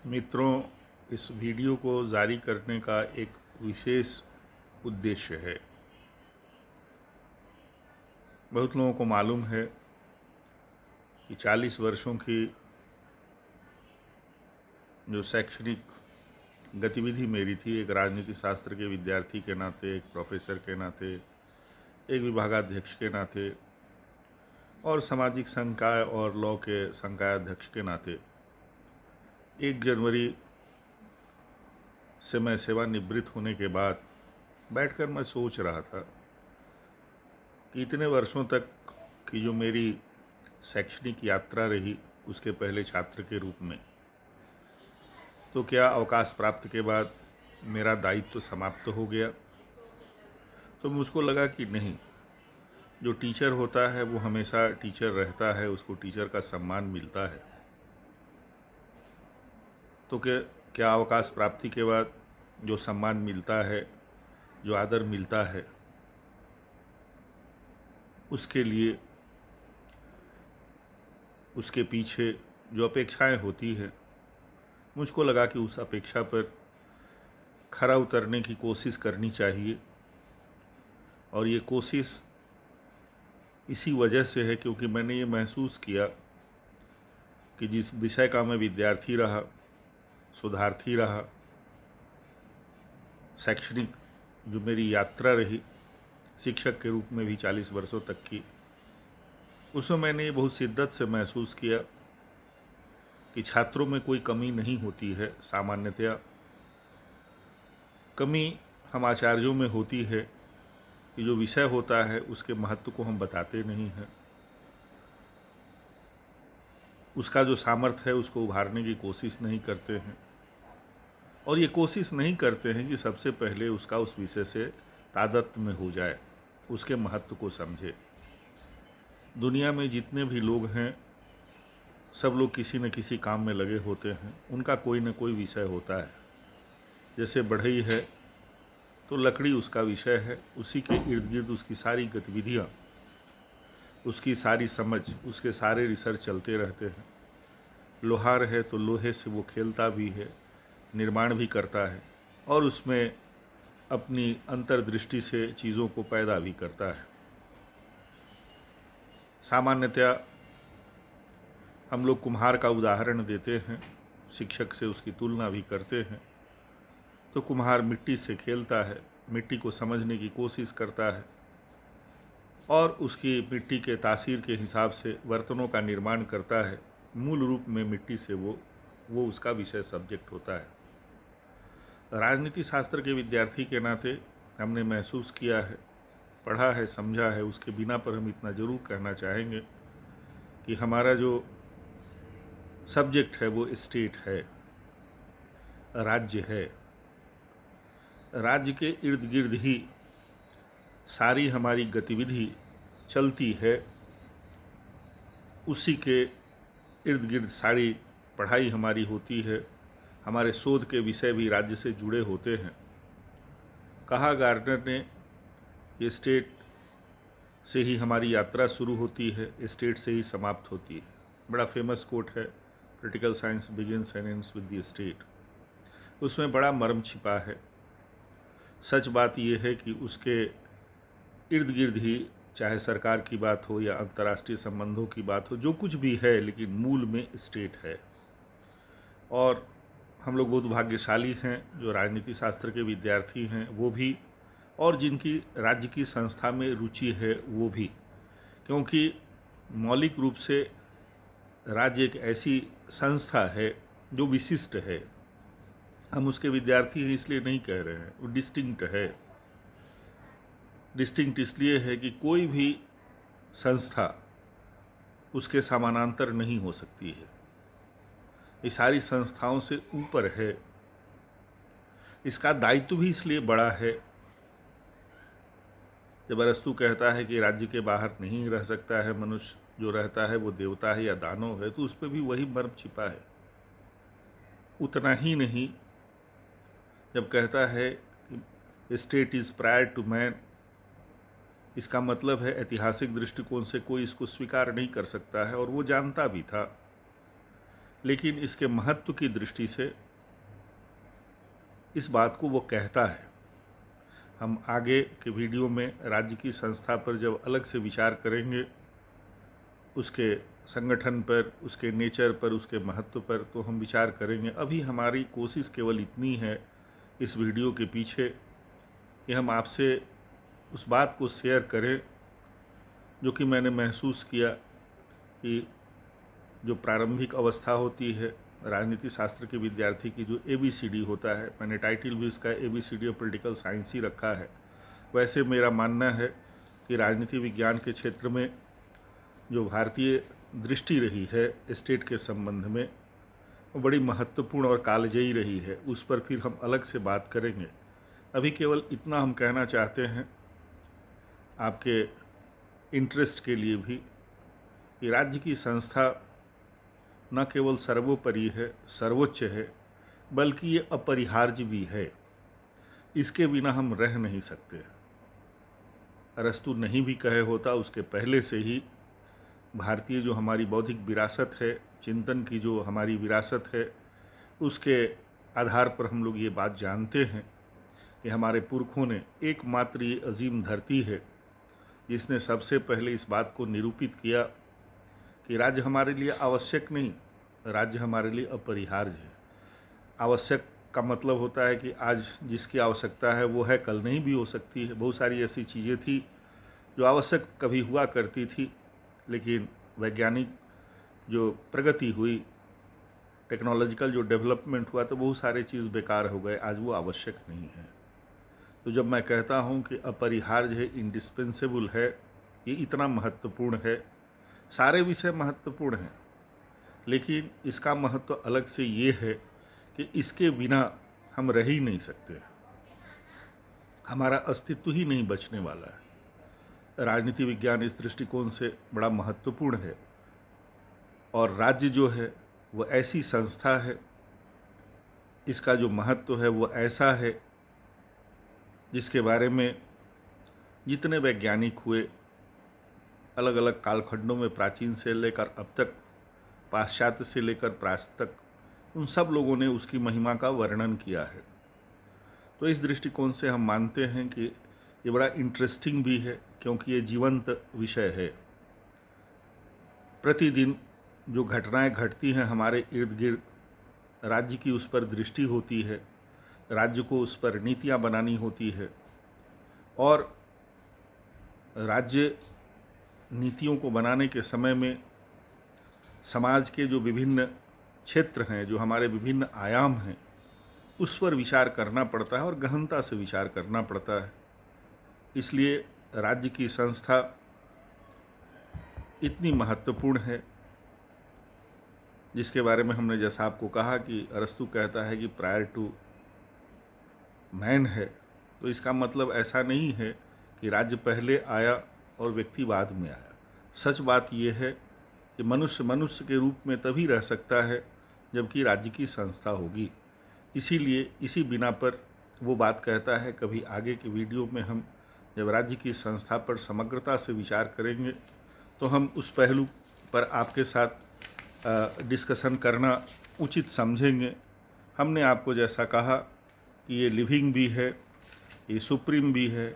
मित्रों, इस वीडियो को जारी करने का एक विशेष उद्देश्य है। बहुत लोगों को मालूम है कि 40 वर्षों की जो शैक्षणिक गतिविधि मेरी थी, एक राजनीति शास्त्र के विद्यार्थी के नाते, एक प्रोफेसर के नाते, एक विभागाध्यक्ष के नाते और सामाजिक संकाय और लॉ के संकायाध्यक्ष के नाते 1 जनवरी से मैं सेवानिवृत्त होने के बाद बैठकर मैं सोच रहा था कि इतने वर्षों तक की जो मेरी शैक्षणिक यात्रा रही, उसके पहले छात्र के रूप में, तो क्या अवकाश प्राप्त के बाद मेरा दायित्व तो समाप्त हो गया? तो मुझको लगा कि नहीं, जो टीचर होता है वो हमेशा टीचर रहता है, उसको टीचर का सम्मान मिलता है। तो क्या अवकाश प्राप्ति के बाद जो सम्मान मिलता है, जो आदर मिलता है, उसके लिए उसके पीछे जो अपेक्षाएं होती है, मुझको लगा कि उस अपेक्षा पर खरा उतरने की कोशिश करनी चाहिए। और ये कोशिश इसी वजह से है क्योंकि मैंने ये महसूस किया कि जिस विषय का मैं विद्यार्थी रहा, शोधार्थी रहा, शैक्षणिक जो मेरी यात्रा रही शिक्षक के रूप में भी 40 वर्षों तक की, उसमें मैंने ये बहुत शिद्दत से महसूस किया कि छात्रों में कोई कमी नहीं होती है। सामान्यतया कमी हम आचार्यों में होती है कि जो विषय होता है उसके महत्व को हम बताते नहीं हैं, उसका जो सामर्थ्य है उसको उभारने की कोशिश नहीं करते हैं, और ये कोशिश नहीं करते हैं कि सबसे पहले उसका उस विषय से तादात्म्य में हो जाए, उसके महत्व को समझे। दुनिया में जितने भी लोग हैं, सब लोग किसी न किसी काम में लगे होते हैं, उनका कोई न कोई विषय होता है। जैसे बढ़ई है तो लकड़ी उसका विषय है, उसी के इर्द गिर्द उसकी सारी गतिविधियाँ, उसकी सारी समझ, उसके सारे रिसर्च चलते रहते हैं। लोहार है तो लोहे से वो खेलता भी है, निर्माण भी करता है, और उसमें अपनी अंतर्दृष्टि से चीज़ों को पैदा भी करता है। सामान्यतया हम लोग कुम्हार का उदाहरण देते हैं, शिक्षक से उसकी तुलना भी करते हैं। तो कुम्हार मिट्टी से खेलता है, मिट्टी को समझने की कोशिश करता है और उसकी मिट्टी के तासीर के हिसाब से बर्तनों का निर्माण करता है। मूल रूप में मिट्टी से वो उसका विषय सब्जेक्ट होता है। राजनीति शास्त्र के विद्यार्थी के नाते हमने महसूस किया है, पढ़ा है, समझा है। उसके बिना पर हम इतना ज़रूर कहना चाहेंगे कि हमारा जो सब्जेक्ट है वो स्टेट है, राज्य है। राज्य के इर्द गिर्द ही सारी हमारी गतिविधि चलती है, उसी के इर्द गिर्द सारी पढ़ाई हमारी होती है। हमारे शोध के विषय भी राज्य से जुड़े होते हैं। कहा गार्डनर ने कि स्टेट से ही हमारी यात्रा शुरू होती है, स्टेट से ही समाप्त होती है। बड़ा फेमस कोट है, political science begins and ends with the state. उसमें बड़ा मर्म छिपा है। सच बात यह है कि उसके इर्द गिर्द ही, चाहे सरकार की बात हो या अंतर्राष्ट्रीय संबंधों की बात हो, जो कुछ भी है, लेकिन मूल में स्टेट है। और हम लोग बहुत भाग्यशाली हैं जो राजनीति शास्त्र के विद्यार्थी हैं, वो भी, और जिनकी राज्य की संस्था में रुचि है वो भी, क्योंकि मौलिक रूप से राज्य एक ऐसी संस्था है जो विशिष्ट है। हम उसके विद्यार्थी हैं इसलिए नहीं कह रहे हैं, वो डिस्टिंक्ट है। डिस्टिंक्ट इसलिए है कि कोई भी संस्था उसके समानांतर नहीं हो सकती है, ये सारी संस्थाओं से ऊपर है। इसका दायित्व भी इसलिए बड़ा है। जब अरस्तु कहता है कि राज्य के बाहर नहीं रह सकता है मनुष्य, जो रहता है वो देवता है या दानव है, तो उस पर भी वही मर्म छिपा है। उतना ही नहीं, जब कहता है कि state is prior to man, इसका मतलब है ऐतिहासिक दृष्टिकोण से कोई इसको स्वीकार नहीं कर सकता है, और वो जानता भी था। लेकिन इसके महत्व की दृष्टि से इस बात को वो कहता है। हम आगे के वीडियो में राज्य की संस्था पर जब अलग से विचार करेंगे, उसके संगठन पर, उसके नेचर पर, उसके महत्व पर, तो हम विचार करेंगे। अभी हमारी कोशिश केवल इतनी है इस वीडियो के पीछे कि हम आपसे उस बात को शेयर करें जो कि मैंने महसूस किया कि जो प्रारंभिक अवस्था होती है राजनीति शास्त्र के विद्यार्थी की, जो ABCD होता है, मैंने टाइटल भी उसका ABCD ऑफ पॉलिटिकल साइंस ही रखा है। वैसे मेरा मानना है कि राजनीति विज्ञान के क्षेत्र में जो भारतीय दृष्टि रही है स्टेट के संबंध में, वो बड़ी महत्वपूर्ण और कालजयी रही है। उस पर फिर हम अलग से बात करेंगे। अभी केवल इतना हम कहना चाहते हैं आपके इंटरेस्ट के लिए भी कि राज्य की संस्था न केवल सर्वोपरि है, सर्वोच्च है, बल्कि ये अपरिहार्य भी है। इसके बिना हम रह नहीं सकते। अरस्तु नहीं भी कहे होता, उसके पहले से ही भारतीय जो हमारी बौद्धिक विरासत है, चिंतन की जो हमारी विरासत है, उसके आधार पर हम लोग ये बात जानते हैं कि हमारे पुरखों ने एकमात्र ये अजीम धरती है जिसने सबसे पहले इस बात को निरूपित किया कि राज्य हमारे लिए आवश्यक नहीं, राज्य हमारे लिए अपरिहार्य है। आवश्यक का मतलब होता है कि आज जिसकी आवश्यकता है वो है, कल नहीं भी हो सकती है। बहुत सारी ऐसी चीज़ें थी जो आवश्यक कभी हुआ करती थी, लेकिन वैज्ञानिक जो प्रगति हुई, टेक्नोलॉजिकल जो डेवलपमेंट हुआ, तो बहुत सारे चीज़ बेकार हो गए, आज वो आवश्यक नहीं है। तो जब मैं कहता हूँ कि अपरिहार्य है, इंडिस्पेंसेबल है, ये इतना महत्वपूर्ण है। सारे विषय महत्वपूर्ण हैं, लेकिन इसका महत्व अलग से ये है कि इसके बिना हम रह ही नहीं सकते, हमारा अस्तित्व ही नहीं बचने वाला है। राजनीति विज्ञान इस दृष्टिकोण से बड़ा महत्वपूर्ण है और राज्य जो है वो ऐसी संस्था है, इसका जो महत्व है वो ऐसा है जिसके बारे में जितने वैज्ञानिक हुए अलग अलग कालखंडों में, प्राचीन से लेकर अब तक, पाश्चात्य से लेकर प्राच्य तक, उन सब लोगों ने उसकी महिमा का वर्णन किया है। तो इस दृष्टिकोण से हम मानते हैं कि ये बड़ा इंटरेस्टिंग भी है, क्योंकि ये जीवंत विषय है। प्रतिदिन जो घटनाएं घटती हैं हमारे इर्द गिर्द, राज्य की उस पर दृष्टि होती है, राज्य को उस पर नीतियां बनानी होती है, और राज्य नीतियों को बनाने के समय में समाज के जो विभिन्न क्षेत्र हैं, जो हमारे विभिन्न आयाम हैं, उस पर विचार करना पड़ता है और गहनता से विचार करना पड़ता है। इसलिए राज्य की संस्था इतनी महत्वपूर्ण है, जिसके बारे में हमने जैसा आपको कहा कि अरस्तु कहता है कि प्रायर टू मैन है। तो इसका मतलब ऐसा नहीं है कि राज्य पहले आया और व्यक्ति बाद में आया। सच बात यह है कि मनुष्य मनुष्य के रूप में तभी रह सकता है जबकि राज्य की संस्था होगी। इसीलिए इसी बिना पर वो बात कहता है, कभी आगे के वीडियो में हम जब राज्य की संस्था पर समग्रता से विचार करेंगे तो हम उस पहलू पर आपके साथ डिस्कशन करना उचित समझेंगे। हमने आपको जैसा कहा कि ये लिविंग भी है, ये सुप्रीम भी है,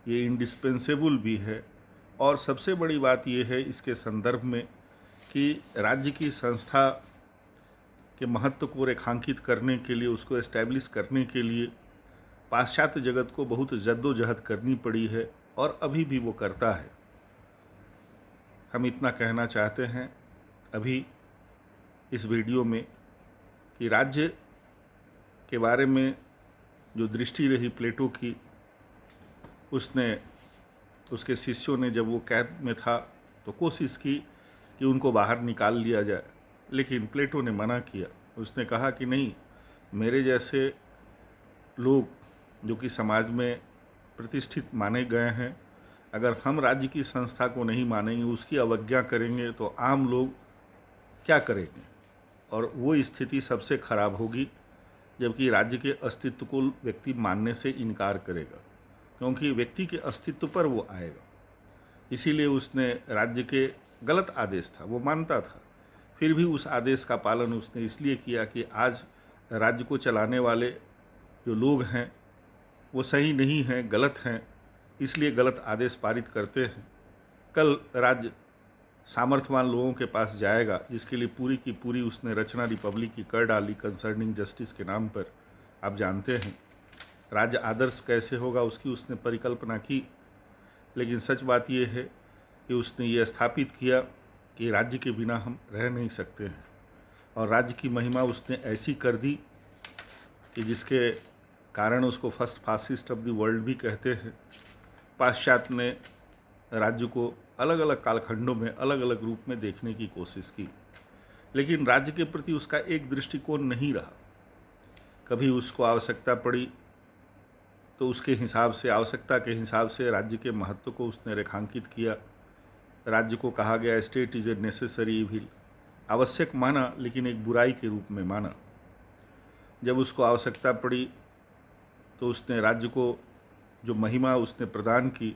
ये इंडिस्पेंसेबल भी है, और सबसे बड़ी बात ये है इसके संदर्भ में कि राज्य की संस्था के महत्व को रेखांकित करने के लिए, उसको एस्टैब्लिश करने के लिए पाश्चात्य जगत को बहुत जद्दोजहद करनी पड़ी है और अभी भी वो करता है। हम इतना कहना चाहते हैं अभी इस वीडियो में कि राज्य के बारे में जो दृष्टि रही प्लेटो की, उसके शिष्यों ने जब वो कैद में था तो कोशिश की कि उनको बाहर निकाल लिया जाए, लेकिन प्लेटो ने मना किया। उसने कहा कि नहीं, मेरे जैसे लोग जो कि समाज में प्रतिष्ठित माने गए हैं, अगर हम राज्य की संस्था को नहीं मानेंगे, उसकी अवज्ञा करेंगे, तो आम लोग क्या करेंगे, और वो स्थिति सबसे खराब होगी जबकि राज्य के अस्तित्व को व्यक्ति मानने से इनकार करेगा, क्योंकि व्यक्ति के अस्तित्व पर वो आएगा। इसीलिए उसने राज्य के गलत आदेश था, वो मानता था, फिर भी उस आदेश का पालन उसने इसलिए किया कि आज राज्य को चलाने वाले जो लोग हैं वो सही नहीं हैं, गलत हैं, इसलिए गलत आदेश पारित करते हैं। कल राज्य सामर्थ्यवान लोगों के पास जाएगा, जिसके लिए पूरी की पूरी उसने रचना रिपब्लिक की कर डाली कंसर्निंग जस्टिस के नाम पर। आप जानते हैं राज्य आदर्श कैसे होगा उसकी उसने परिकल्पना की, लेकिन सच बात यह है कि उसने ये स्थापित किया कि राज्य के बिना हम रह नहीं सकते हैं, और राज्य की महिमा उसने ऐसी कर दी कि जिसके कारण उसको first fascist of the world भी कहते हैं। पाश्चात्य ने राज्य को अलग अलग कालखंडों में अलग अलग रूप में देखने की कोशिश की, लेकिन राज्य के प्रति उसका एक दृष्टिकोण नहीं रहा। कभी उसको आवश्यकता पड़ी तो उसके हिसाब से, आवश्यकता के हिसाब से राज्य के महत्व को उसने रेखांकित किया। राज्य को कहा गया state is a necessary evil, आवश्यक माना लेकिन एक बुराई के रूप में माना। जब उसको आवश्यकता पड़ी तो उसने राज्य को जो महिमा उसने प्रदान की,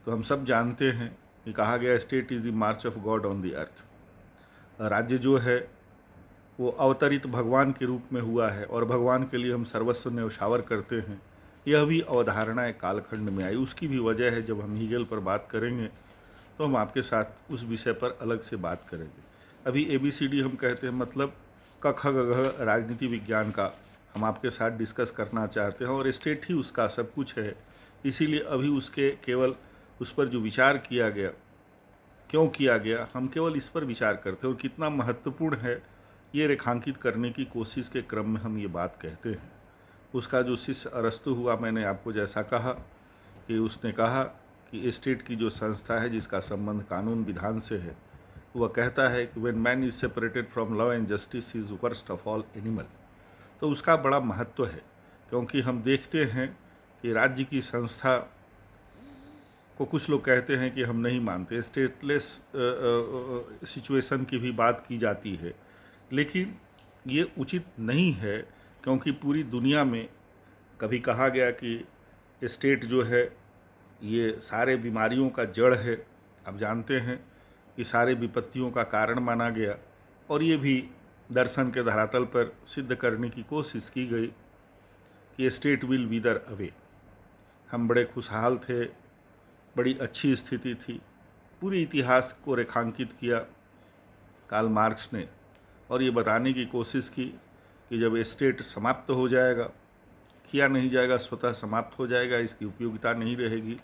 तो हम सब जानते हैं कि कहा गया state is the March of God on the earth. राज्य जो है वो अवतरित भगवान के रूप में हुआ है, और भगवान के लिए हम सर्वस्व न्यौछावर करते हैं। यह भी अवधारणा एक कालखंड में आई, उसकी भी वजह है। जब हम हीगेल पर बात करेंगे तो हम आपके साथ उस विषय पर अलग से बात करेंगे। अभी ABCD हम कहते हैं, मतलब क ख ग घ राजनीति विज्ञान का हम आपके साथ डिस्कस करना चाहते हैं, और स्टेट ही उसका सब कुछ है। इसीलिए अभी उसके केवल उस पर जो विचार किया गया, क्यों किया गया, हम केवल इस पर विचार करते हैं, और कितना महत्वपूर्ण है ये रेखांकित करने की कोशिश के क्रम में हम ये बात कहते हैं। उसका जो शिष्य अरस्तु हुआ, मैंने आपको जैसा कहा कि उसने कहा कि स्टेट की जो संस्था है जिसका संबंध कानून विधान से है, वह कहता है कि when man is separated from law and justice is worst of all animal. तो उसका बड़ा महत्व है, क्योंकि हम देखते हैं कि राज्य की संस्था को कुछ लोग कहते हैं कि हम नहीं मानते, स्टेटलेस सिचुएशन की भी बात की जाती है, लेकिन ये उचित नहीं है, क्योंकि पूरी दुनिया में कभी कहा गया कि स्टेट जो है ये सारे बीमारियों का जड़ है। आप जानते हैं कि सारे विपत्तियों का कारण माना गया, और ये भी दर्शन के धरातल पर सिद्ध करने की कोशिश की गई कि स्टेट विल विदर अवे। हम बड़े खुशहाल थे, बड़ी अच्छी स्थिति थी। पूरे इतिहास को रेखांकित किया कार्ल मार्क्स ने, और ये बताने की कोशिश की कि जब स्टेट समाप्त हो जाएगा, किया नहीं जाएगा, स्वतः समाप्त हो जाएगा, इसकी उपयोगिता नहीं रहेगी,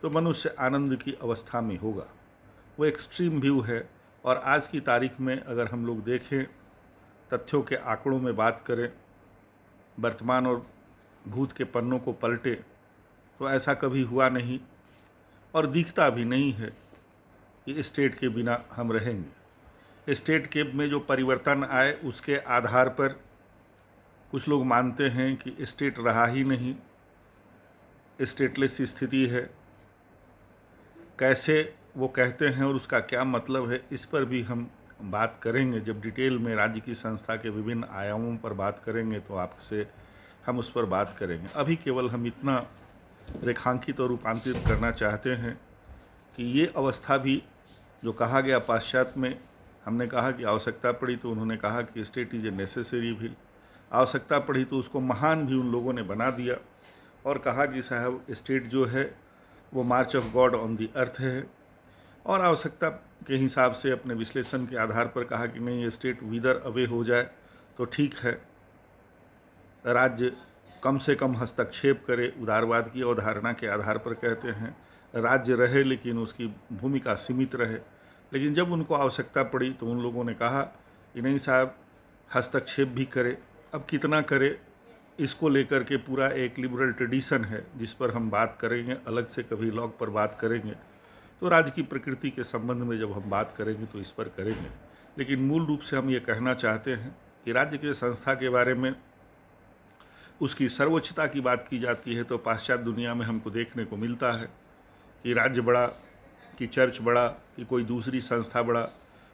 तो मनुष्य आनंद की अवस्था में होगा। वो एक्सट्रीम व्यू है। और आज की तारीख में अगर हम लोग देखें, तथ्यों के आंकड़ों में बात करें, वर्तमान और भूत के पन्नों को पलटे, तो ऐसा कभी हुआ नहीं, और दिखता भी नहीं है कि स्टेट के बिना हम रहेंगे। स्टेट के में जो परिवर्तन आए उसके आधार पर कुछ लोग मानते हैं कि स्टेट रहा ही नहीं, स्टेटलेस स्थिति है। कैसे वो कहते हैं और उसका क्या मतलब है, इस पर भी हम बात करेंगे। जब डिटेल में राज्य की संस्था के विभिन्न आयामों पर बात करेंगे तो आपसे हम उस पर बात करेंगे। अभी केवल हम इतना रेखांकित और रूपांतरित करना चाहते हैं कि ये अवस्था भी जो कहा गया पाश्चात्य में, हमने कहा कि आवश्यकता पड़ी तो उन्होंने कहा कि स्टेट इज ए नेसेसरी भी, आवश्यकता पड़ी तो उसको महान भी उन लोगों ने बना दिया, और कहा कि साहब स्टेट जो है वो मार्च ऑफ गॉड ऑन दी अर्थ है। और आवश्यकता के हिसाब से अपने विश्लेषण के आधार पर कहा कि नहीं, ये स्टेट विदर अवे हो जाए तो ठीक है, राज्य कम से कम हस्तक्षेप करे। उदारवाद की अवधारणा के आधार पर कहते हैं राज्य रहे लेकिन उसकी भूमिका सीमित रहे। लेकिन जब उनको आवश्यकता पड़ी तो उन लोगों ने कहा कि नहीं साहब, हस्तक्षेप भी करे। अब कितना करे, इसको लेकर के पूरा एक लिबरल ट्रेडिशन है जिस पर हम बात करेंगे, अलग से कभी लॉग पर बात करेंगे। तो राज्य की प्रकृति के संबंध में जब हम बात करेंगे तो इस पर करेंगे। लेकिन मूल रूप से हम ये कहना चाहते हैं कि राज्य के संस्था के बारे में उसकी सर्वोच्चता की बात की जाती है तो पाश्चात्य दुनिया में हमको देखने को मिलता है कि राज्य बड़ा, कि चर्च बड़ा, कि कोई दूसरी संस्था बड़ा,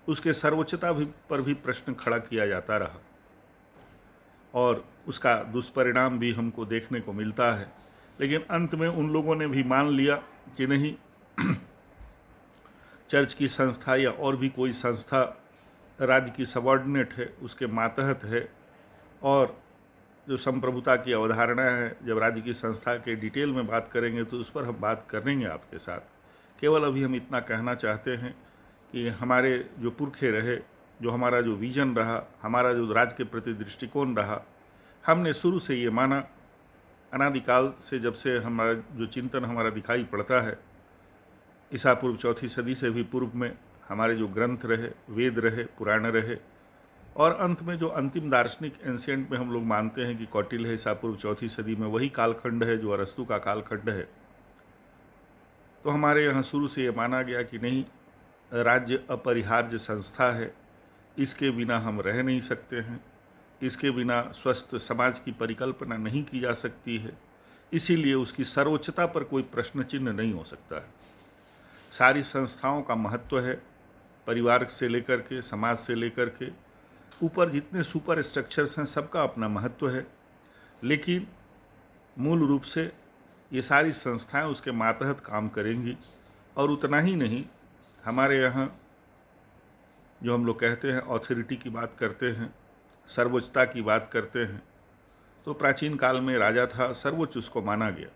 उसके सर्वोच्चता भी पर भी प्रश्न खड़ा किया जाता रहा, और उसका दुष्परिणाम भी हमको देखने को मिलता है। लेकिन अंत में उन लोगों ने भी मान लिया कि नहीं, चर्च की संस्था या और भी कोई संस्था राज्य की सबॉर्डिनेट है, उसके मातहत है, और जो संप्रभुता की अवधारणा है, जब राज्य की संस्था के डिटेल में बात करेंगे तो उस पर हम बात करेंगे आपके साथ। केवल अभी हम इतना कहना चाहते हैं कि हमारे जो पुरखे रहे, जो हमारा जो विजन रहा, हमारा जो राज्य के प्रति दृष्टिकोण रहा, हमने शुरू से ये माना, अनादिकाल से, जब से हमारा जो चिंतन हमारा दिखाई पड़ता है, ईसा पूर्व 4वीं सदी से भी पूर्व में हमारे जो ग्रंथ रहे, वेद रहे, पुराण रहे, और अंत में जो अंतिम दार्शनिक एंशिएंट में हम लोग मानते हैं कि कौटिल्य है ईसा पूर्व 4वीं सदी में, वही कालखंड है जो अरस्तु का कालखंड है। तो हमारे यहाँ शुरू से ये माना गया कि नहीं, राज्य अपरिहार्य संस्था है, इसके बिना हम रह नहीं सकते हैं, इसके बिना स्वस्थ समाज की परिकल्पना नहीं की जा सकती है, इसीलिए उसकी सर्वोच्चता पर कोई प्रश्न चिन्ह नहीं हो सकता है। सारी संस्थाओं का महत्व है, परिवार से लेकर के, समाज से लेकर के ऊपर जितने सुपर स्ट्रक्चर्स हैं, सबका अपना महत्व है, लेकिन मूल रूप से ये सारी संस्थाएं उसके मातहत काम करेंगी। और उतना ही नहीं, हमारे यहाँ जो हम लोग कहते हैं ऑथोरिटी की बात करते हैं, सर्वोच्चता की बात करते हैं, तो प्राचीन काल में राजा था, सर्वोच्च उसको माना गया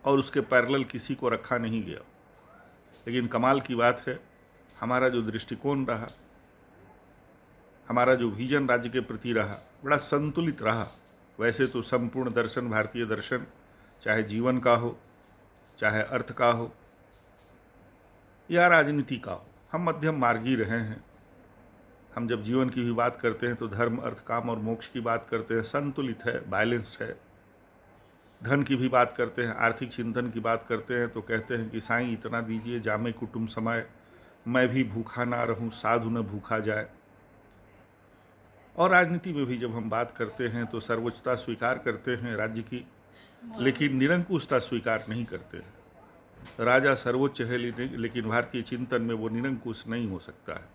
और उसके पैरेलल किसी को रखा नहीं गया। लेकिन कमाल की बात है, हमारा जो दृष्टिकोण रहा, हमारा जो विजन राज्य के प्रति रहा, बड़ा संतुलित रहा। वैसे तो संपूर्ण दर्शन, भारतीय दर्शन, चाहे जीवन का हो, चाहे अर्थ का हो या राजनीति का हो, हम मध्यम मार्गी रहे हैं। हम जब जीवन की भी बात करते हैं तो धर्म, अर्थ, काम और मोक्ष की बात करते हैं, संतुलित है, बैलेंस्ड है। धन की भी बात करते हैं, आर्थिक चिंतन की बात करते हैं तो कहते हैं कि साईं इतना दीजिए, जामे कुटुंब समाए, मैं भी भूखा ना रहूं, साधु न भूखा जाए। और राजनीति में भी जब हम बात करते हैं तो सर्वोच्चता स्वीकार करते हैं राज्य की, लेकिन निरंकुशता स्वीकार नहीं करते हैं। राजा सर्वोच्च है, लेकिन भारतीय चिंतन में वो निरंकुश नहीं हो सकता है।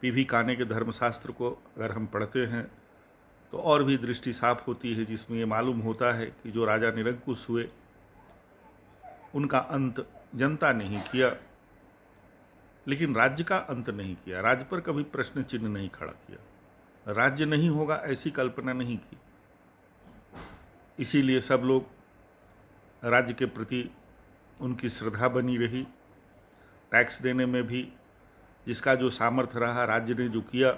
पीवी काने के धर्मशास्त्र को अगर हम पढ़ते हैं तो और भी दृष्टि साफ होती है, जिसमें ये मालूम होता है कि जो राजा निरंकुश हुए उनका अंत जनता ने ही किया, लेकिन राज्य का अंत नहीं किया। राज्य पर कभी प्रश्न चिन्ह नहीं खड़ा किया, राज्य नहीं होगा ऐसी कल्पना नहीं की। इसीलिए सब लोग राज्य के प्रति उनकी श्रद्धा बनी रही। टैक्स देने में भी जिसका जो सामर्थ्य रहा, राज्य ने जो किया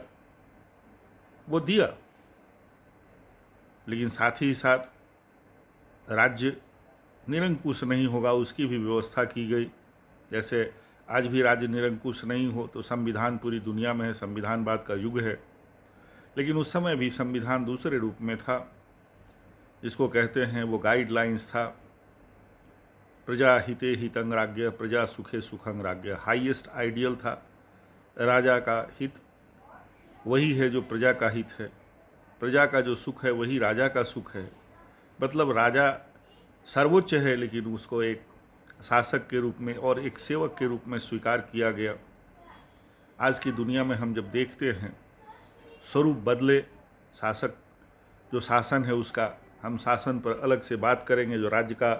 वो दिया, लेकिन साथ ही साथ राज्य निरंकुश नहीं होगा उसकी भी व्यवस्था की गई। जैसे आज भी राज्य निरंकुश नहीं हो तो संविधान पूरी दुनिया में है, संविधानवाद का युग है, लेकिन उस समय भी संविधान दूसरे रूप में था, जिसको कहते हैं वो गाइडलाइंस था, प्रजा हिते हितं राज्ञ, प्रजा सुखे सुखं राज्ञ। हाईएस्ट आइडियल था, राजा का हित वही है जो प्रजा का हित है, प्रजा का जो सुख है वही राजा का सुख है। मतलब राजा सर्वोच्च है, लेकिन उसको एक शासक के रूप में और एक सेवक के रूप में स्वीकार किया गया। आज की दुनिया में हम जब देखते हैं स्वरूप बदले, शासक जो शासन है उसका, हम शासन पर अलग से बात करेंगे, जो राज्य का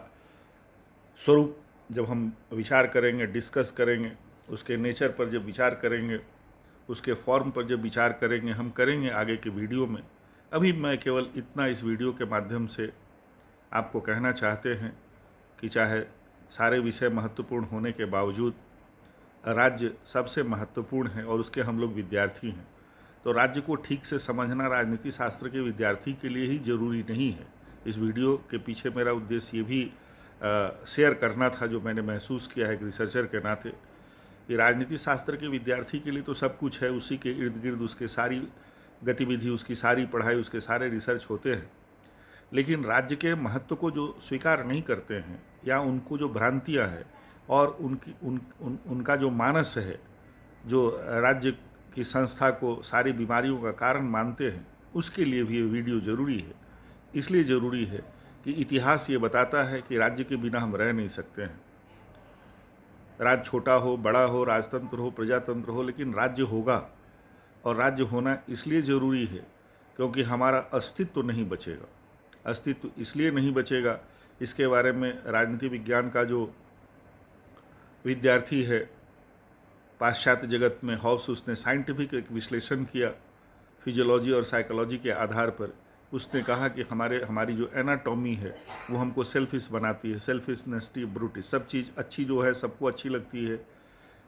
स्वरूप जब हम विचार करेंगे, डिस्कस करेंगे, उसके नेचर पर जब विचार करेंगे, उसके फॉर्म पर जब विचार करेंगे, हम करेंगे आगे के वीडियो में। अभी मैं केवल इतना इस वीडियो के माध्यम से आपको कहना चाहते हैं कि चाहे सारे विषय महत्वपूर्ण होने के बावजूद राज्य सबसे महत्वपूर्ण है और उसके हम लोग विद्यार्थी हैं। तो राज्य को ठीक से समझना राजनीति शास्त्र के विद्यार्थी के लिए ही जरूरी नहीं है। इस वीडियो के पीछे मेरा उद्देश्य ये भी शेयर करना था, जो मैंने महसूस किया है एक रिसर्चर के नाते, कि राजनीति शास्त्र के विद्यार्थी के लिए तो सब कुछ है, उसी के इर्द गिर्द उसके सारी गतिविधि, उसकी सारी पढ़ाई, उसके सारे रिसर्च होते हैं, लेकिन राज्य के महत्व को जो स्वीकार नहीं करते हैं या उनको जो भ्रांतियाँ हैं और उनका जो मानस है, जो राज्य की संस्था को सारी बीमारियों का कारण मानते हैं, उसके लिए भी ये वीडियो ज़रूरी है। इसलिए ज़रूरी है कि इतिहास ये बताता है कि राज्य के बिना हम रह नहीं सकते हैं। राज्य छोटा हो, बड़ा हो, राजतंत्र हो, प्रजातंत्र हो, लेकिन राज्य होगा। और राज्य होना इसलिए ज़रूरी है क्योंकि हमारा अस्तित्व नहीं बचेगा। अस्तित्व इसलिए नहीं बचेगा, इसके बारे में राजनीति विज्ञान का जो विद्यार्थी है पाश्चात्य जगत में हॉब्स उसने साइंटिफिक एक विश्लेषण किया फिजियोलॉजी और साइकोलॉजी के आधार पर। उसने कहा कि हमारी जो एनाटॉमी है वो हमको सेल्फिश बनाती है, सेल्फिशनेसटी ब्रूटिस, सब चीज़ अच्छी जो है सबको अच्छी लगती है,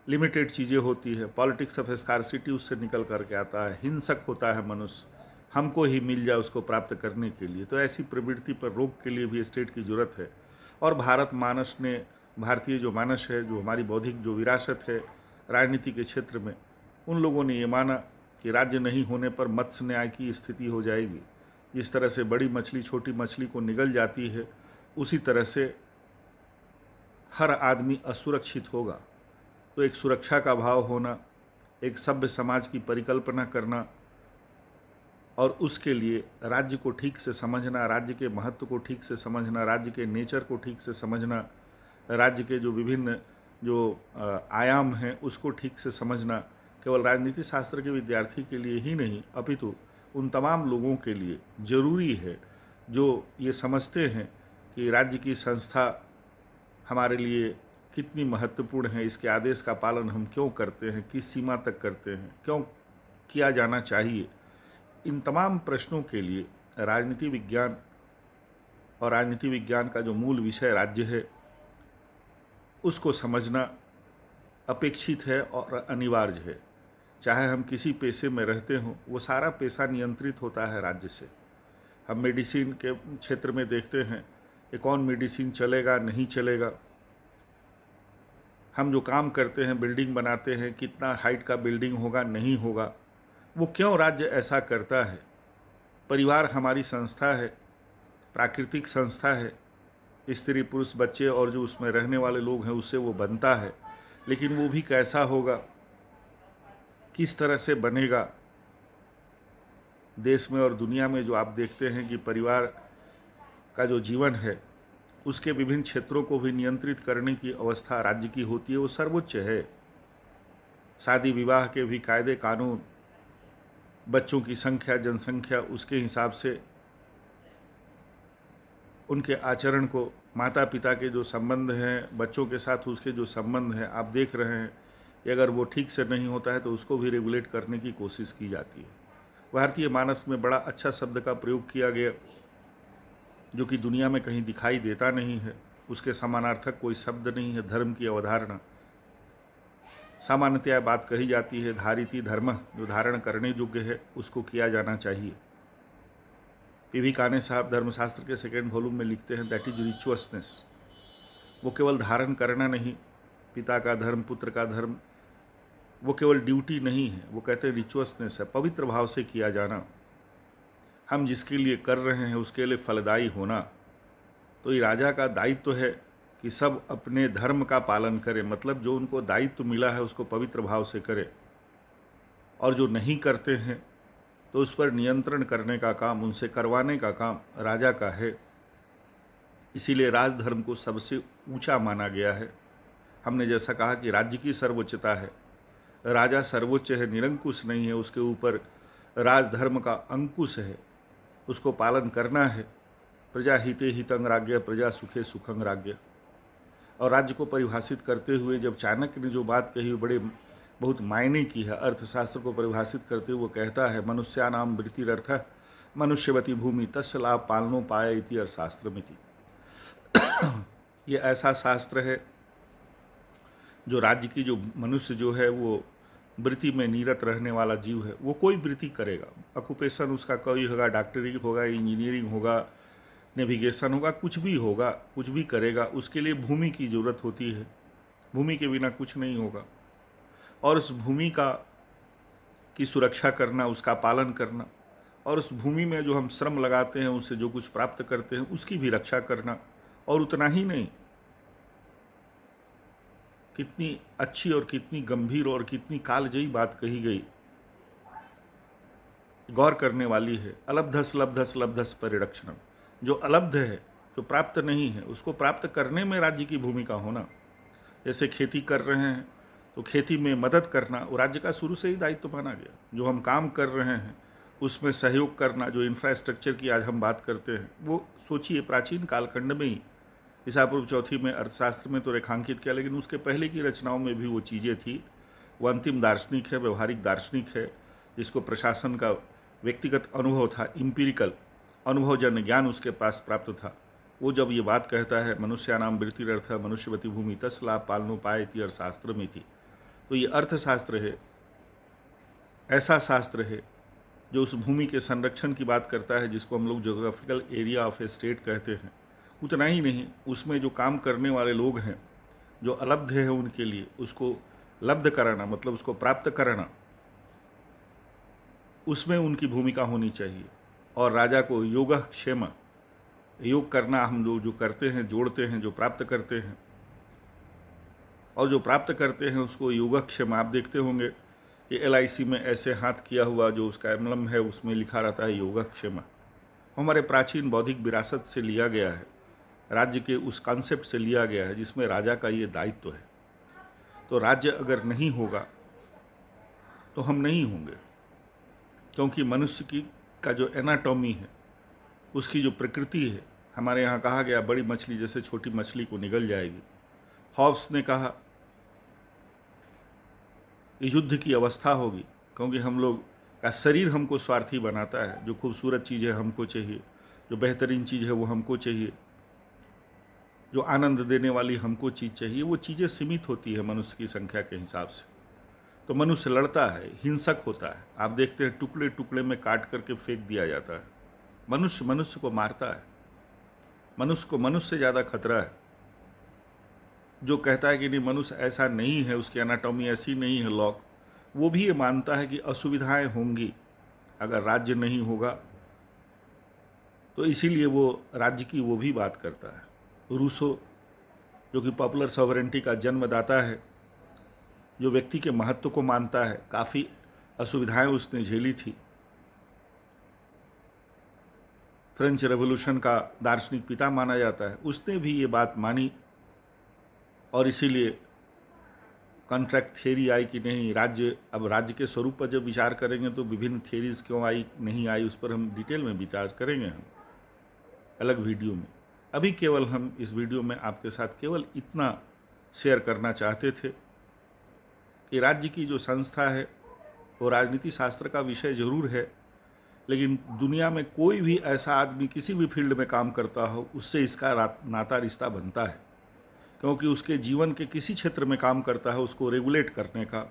लिमिटेड चीज़ें होती है, पॉलिटिक्स ऑफ स्कार्सिटी उससे निकल करके आता है, हिंसक होता है मनुष्य, हमको ही मिल जाए उसको प्राप्त करने के लिए। तो ऐसी प्रवृत्ति पर रोक के लिए भी स्टेट की ज़रूरत है। और भारतीय जो मानस है, जो हमारी बौद्धिक जो विरासत है राजनीति के क्षेत्र में, उन लोगों ने ये माना कि राज्य नहीं होने पर मत्स्य न्याय की स्थिति हो जाएगी। जिस तरह से बड़ी मछली छोटी मछली को निगल जाती है, उसी तरह से हर आदमी असुरक्षित होगा। तो एक सुरक्षा का भाव होना, एक सभ्य समाज की परिकल्पना करना और उसके लिए राज्य को ठीक से समझना, राज्य के महत्व को ठीक से समझना, राज्य के नेचर को ठीक से समझना, राज्य के जो विभिन्न जो आयाम हैं उसको ठीक से समझना केवल राजनीति शास्त्र के विद्यार्थी के लिए ही नहीं अपितु उन तमाम लोगों के लिए ज़रूरी है जो ये समझते हैं कि राज्य की संस्था हमारे लिए कितनी महत्वपूर्ण है, इसके आदेश का पालन हम क्यों करते हैं, किस सीमा तक करते हैं, क्यों किया जाना चाहिए। इन तमाम प्रश्नों के लिए राजनीति विज्ञान और राजनीति विज्ञान का जो मूल विषय राज्य है उसको समझना अपेक्षित है और अनिवार्य है। चाहे हम किसी पेशे में रहते हों, वो सारा पेशा नियंत्रित होता है राज्य से। हम मेडिसिन के क्षेत्र में देखते हैं कि कौन मेडिसिन चलेगा नहीं चलेगा। हम जो काम करते हैं, बिल्डिंग बनाते हैं, कितना हाइट का बिल्डिंग होगा नहीं होगा, वो क्यों राज्य ऐसा करता है। परिवार हमारी संस्था है, प्राकृतिक संस्था है, स्त्री पुरुष बच्चे और जो उसमें रहने वाले लोग हैं उससे वो बनता है, लेकिन वो भी कैसा होगा, किस तरह से बनेगा। देश में और दुनिया में जो आप देखते हैं कि परिवार का जो जीवन है उसके विभिन्न क्षेत्रों को भी नियंत्रित करने की अवस्था राज्य की होती है, वो सर्वोच्च है। शादी विवाह के भी कायदे कानून, बच्चों की संख्या, जनसंख्या, उसके हिसाब से उनके आचरण को, माता पिता के जो संबंध हैं बच्चों के साथ उसके जो संबंध हैं, आप देख रहे हैं कि अगर वो ठीक से नहीं होता है तो उसको भी रेगुलेट करने की कोशिश की जाती है। भारतीय मानस में बड़ा अच्छा शब्द का प्रयोग किया गया जो कि दुनिया में कहीं दिखाई देता नहीं है, उसके समानार्थक कोई शब्द नहीं है, धर्म की अवधारणा। सामान्यतया बात कही जाती है धारिती धर्म, जो धारण करने योग्य है उसको किया जाना चाहिए। पीवी काने साहब धर्मशास्त्र के सेकेंड वॉल्यूम में लिखते हैं दैट इज रिचुअसनेस। वो केवल धारण करना नहीं, पिता का धर्म, पुत्र का धर्म, वो केवल ड्यूटी नहीं है, वो कहते हैं रिचुअसनेस है, पवित्र भाव से किया जाना। हम जिसके लिए कर रहे हैं उसके लिए फलदायी होना। तो ये राजा का दायित्व है कि सब अपने धर्म का पालन करें, मतलब जो उनको दायित्व मिला है उसको पवित्र भाव से करें, और जो नहीं करते हैं तो उस पर नियंत्रण करने का काम, उनसे करवाने का काम राजा का है। इसीलिए राजधर्म को सबसे ऊंचा माना गया है। हमने जैसा कहा कि राज्य की सर्वोच्चता है, राजा सर्वोच्च है, निरंकुश नहीं है, उसके ऊपर राजधर्म का अंकुश है, उसको पालन करना है। प्रजा हिते हितं राज्ञ, प्रजा सुखे सुखं राज्ञ। और राज्य को परिभाषित करते हुए जब चाणक्य ने जो बात कही वो बहुत मायने की है। अर्थशास्त्र को परिभाषित करते हुए वो कहता है मनुष्यानाम वृत्तिरर्थः मनुष्यवती भूमि तस्य लाभ पालनो पाय इति अर्थशास्त्रमिति। ये ऐसा शास्त्र है जो राज्य की, जो मनुष्य जो है वो वृत्ति में निरत रहने वाला जीव है, वो कोई वृत्ति करेगा, ऑक्यूपेशन उसका कोई होगा, डॉक्टरी होगा, इंजीनियरिंग होगा, नेविगेशन होगा, कुछ भी होगा, कुछ भी करेगा, उसके लिए भूमि की ज़रूरत होती है। भूमि के बिना कुछ नहीं होगा। और उस भूमि की सुरक्षा करना, उसका पालन करना, और उस भूमि में जो हम श्रम लगाते हैं, उससे जो कुछ प्राप्त करते हैं उसकी भी रक्षा करना। और उतना ही नहीं, कितनी अच्छी और कितनी गंभीर और कितनी कालजयी बात कही गई, गौर करने वाली है। अलब्धस लब्धस लब्धस परिरक्षणम। जो अलब्ध है, जो प्राप्त नहीं है, उसको प्राप्त करने में राज्य की भूमिका होना। जैसे खेती कर रहे हैं तो खेती में मदद करना वो राज्य का शुरू से ही दायित्व माना गया। जो हम काम कर रहे हैं उसमें सहयोग करना, जो इंफ्रास्ट्रक्चर की आज हम बात करते हैं, वो सोचिए प्राचीन कालखंड में ही, ईसा पूर्व चौथी में अर्थशास्त्र में तो रेखांकित किया, लेकिन उसके पहले की रचनाओं में भी वो चीज़ें थी वो अंतिम दार्शनिक है, व्यवहारिक दार्शनिक है, जिसको प्रशासन का व्यक्तिगत अनुभव था, इम्पीरिकल अनुभवजन्य ज्ञान उसके पास प्राप्त था। वो जब ये बात कहता है मनुष्यानाम वृत्तिरर्थ मनुष्यवती भूमि तस्ला पालनोपायति अर्थशास्त्र में थी, तो ये अर्थशास्त्र है, ऐसा शास्त्र है जो उस भूमि के संरक्षण की बात करता है, जिसको हम लोग geographical area of A state कहते हैं। उतना ही नहीं, उसमें जो काम करने वाले लोग हैं, जो अलब्ध है उनके लिए, उसको लब्ध कराना मतलब उसको प्राप्त कराना, उसमें उनकी भूमिका होनी चाहिए। और राजा को योगक्षेम, योग करना हम लोग जो करते हैं, जोड़ते हैं, जो प्राप्त करते हैं, और जो प्राप्त करते हैं उसको योगक्षेम। आप देखते होंगे कि LIC में ऐसे हाथ किया हुआ जो उसका एम्बलम है, उसमें लिखा रहता है योगक्षेम। हमारे प्राचीन बौद्धिक विरासत से लिया गया है, राज्य के उस कॉन्सेप्ट से लिया गया है जिसमें राजा का ये दायित्व है। तो राज्य अगर नहीं होगा तो हम नहीं होंगे, क्योंकि मनुष्य की का जो एनाटॉमी है, उसकी जो प्रकृति है, हमारे यहाँ कहा गया बड़ी मछली जैसे छोटी मछली को निगल जाएगी। हॉब्स ने कहा युद्ध की अवस्था होगी, क्योंकि हम लोग का शरीर हमको स्वार्थी बनाता है। जो खूबसूरत चीज़ है हमको चाहिए, जो बेहतरीन चीज़ है वो हमको चाहिए, जो आनंद देने वाली हमको चीज़ चाहिए, वो चीज़ें सीमित होती है मनुष्य की संख्या के हिसाब से। तो मनुष्य लड़ता है, हिंसक होता है। आप देखते हैं टुकड़े टुकड़े में काट करके फेंक दिया जाता है। मनुष्य मनुष्य को मारता है, मनुष्य को मनुष्य से ज़्यादा खतरा है। जो कहता है कि नहीं मनुष्य ऐसा नहीं है, उसकी एनाटॉमी ऐसी नहीं है लॉक, वो भी ये मानता है कि असुविधाएं होंगी अगर राज्य नहीं होगा। तो इसीलिए वो राज्य की वो भी बात करता है। रूसो, जो कि पॉपुलर सॉवरेंटी का जन्मदाता है, जो व्यक्ति के महत्व को मानता है, काफ़ी असुविधाएं उसने झेली थी। फ्रेंच रेवोल्यूशन का दार्शनिक पिता माना जाता है, उसने भी ये बात मानी। और इसीलिए कॉन्ट्रैक्ट थियरी आई कि नहीं राज्य, अब राज्य के स्वरूप पर जब विचार करेंगे तो विभिन्न थियरीज क्यों आई नहीं आई, उस पर हम डिटेल में विचार करेंगे हम अलग वीडियो में। अभी केवल हम इस वीडियो में आपके साथ केवल इतना शेयर करना चाहते थे कि राज्य की जो संस्था है वो राजनीति शास्त्र का विषय जरूर है, लेकिन दुनिया में कोई भी ऐसा आदमी किसी भी फील्ड में काम करता हो, उससे इसका नाता रिश्ता बनता है, क्योंकि उसके जीवन के किसी क्षेत्र में काम करता है, उसको रेगुलेट करने का,